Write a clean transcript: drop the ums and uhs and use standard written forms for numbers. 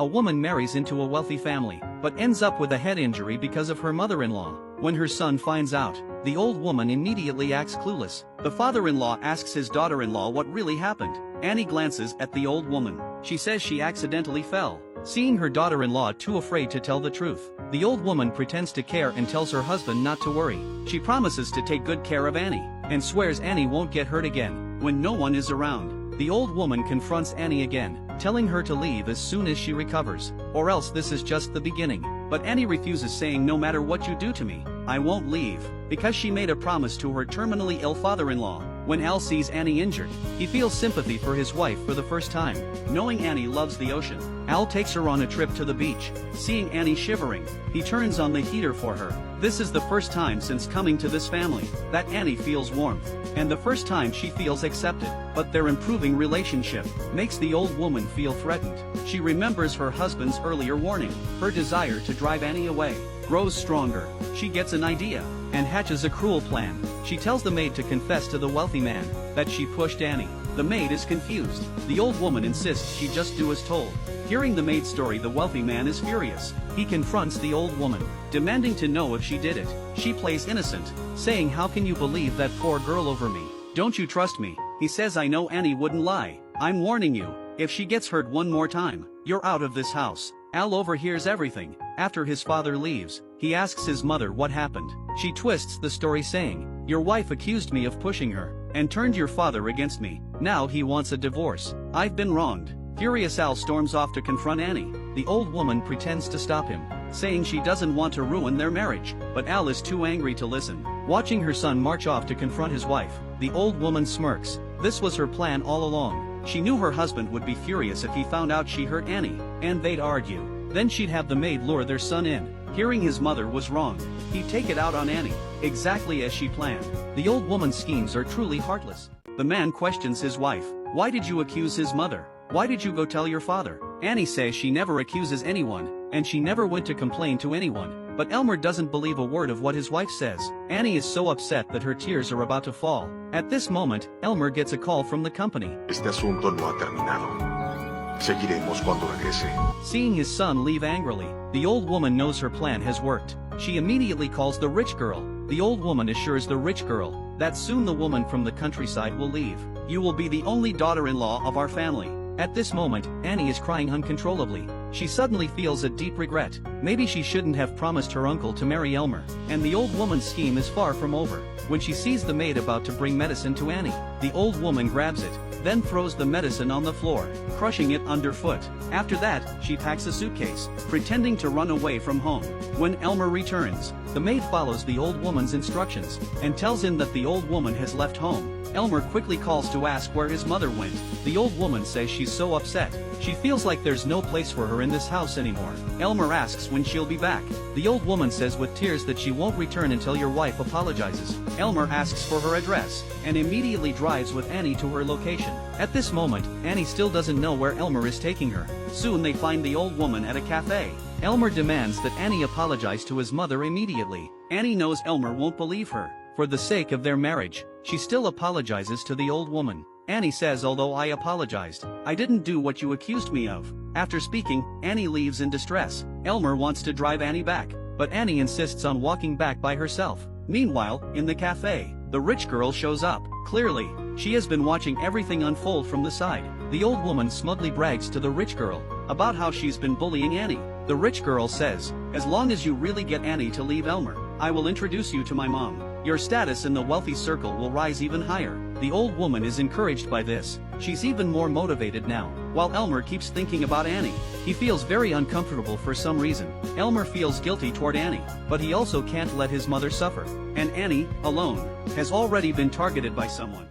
A woman marries into a wealthy family, but ends up with a head injury because of her mother-in-law. When her son finds out, the old woman immediately acts clueless. The father-in-law asks his daughter-in-law what really happened. Annie glances at the old woman. She says she accidentally fell. Seeing her daughter-in-law too afraid to tell the truth, the old woman pretends to care and tells her husband not to worry. She promises to take good care of Annie, and swears Annie won't get hurt again. When no one is around, the old woman confronts Annie again, telling her to leave as soon as she recovers, or else this is just the beginning. But Annie refuses, saying no matter what you do to me, I won't leave, because she made a promise to her terminally ill father-in-law. When Al sees Annie injured, he feels sympathy for his wife for the first time. Knowing Annie loves the ocean, Al takes her on a trip to the beach. Seeing Annie shivering, he turns on the heater for her. This is the first time since coming to this family that Annie feels warmth, and the first time she feels accepted. But their improving relationship makes the old woman feel threatened. She remembers her husband's earlier warning. Her desire to drive Annie away grows stronger. She gets an idea and hatches a cruel plan. She tells the maid to confess to the wealthy man that she pushed Annie. The maid is confused. The old woman insists she just do as told. Hearing the maid's story, the wealthy man is furious. He confronts the old woman, demanding to know if she did it. She plays innocent, saying, how can you believe that poor girl over me? Don't you trust me? He says, I know Annie wouldn't lie. I'm warning you, if she gets hurt one more time, you're out of this house. Al overhears everything. After his father leaves, he asks his mother what happened. She twists the story, saying, your wife accused me of pushing her, and turned your father against me. Now he wants a divorce. I've been wronged. Furious, Al storms off to confront Annie. The old woman pretends to stop him, saying she doesn't want to ruin their marriage, but Al is too angry to listen. Watching her son march off to confront his wife, the old woman smirks. This was her plan all along. She knew her husband would be furious if he found out she hurt Annie, and they'd argue. Then she'd have the maid lure their son in. Hearing his mother was wrong, he'd take it out on Annie, exactly as she planned. The old woman's schemes are truly heartless. The man questions his wife. Why did you accuse his mother? Why did you go tell your father? Annie says she never accuses anyone, and she never went to complain to anyone. But Elmer doesn't believe a word of what his wife says. Annie is so upset that her tears are about to fall. At this moment, Elmer gets a call from the company. Este asunto no ha terminado. Seguiremos cuando regrese. Seeing his son leave angrily, the old woman knows her plan has worked. She immediately calls the rich girl. The old woman assures the rich girl that soon the woman from the countryside will leave. You will be the only daughter-in-law of our family. At this moment, Annie is crying uncontrollably. She suddenly feels a deep regret. Maybe she shouldn't have promised her uncle to marry Elmer. And the old woman's scheme is far from over. When she sees the maid about to bring medicine to Annie, the old woman grabs it, then throws the medicine on the floor, crushing it underfoot. After that, she packs a suitcase, pretending to run away from home. When Elmer returns, the maid follows the old woman's instructions, and tells him that the old woman has left home. Elmer quickly calls to ask where his mother went. The old woman says she's so upset. She feels like there's no place for her in this house anymore. Elmer asks when she'll be back. The old woman says with tears that she won't return until your wife apologizes. Elmer asks for her address, and immediately drives with Annie to her location. At this moment, Annie still doesn't know where Elmer is taking her. Soon they find the old woman at a cafe. Elmer demands that Annie apologize to his mother immediately. Annie knows Elmer won't believe her. For the sake of their marriage, she still apologizes to the old woman. Annie says, although I apologized, I didn't do what you accused me of. After speaking, Annie leaves in distress. Elmer wants to drive Annie back, but Annie insists on walking back by herself. Meanwhile, in the cafe, the rich girl shows up. Clearly, she has been watching everything unfold from the side. The old woman smugly brags to the rich girl about how she's been bullying Annie. The rich girl says, as long as you really get Annie to leave Elmer, I will introduce you to my mom. Your status in the wealthy circle will rise even higher. The old woman is encouraged by this. She's even more motivated now. While Elmer keeps thinking about Annie, he feels very uncomfortable for some reason. Elmer feels guilty toward Annie, but he also can't let his mother suffer. And Annie, alone, has already been targeted by someone.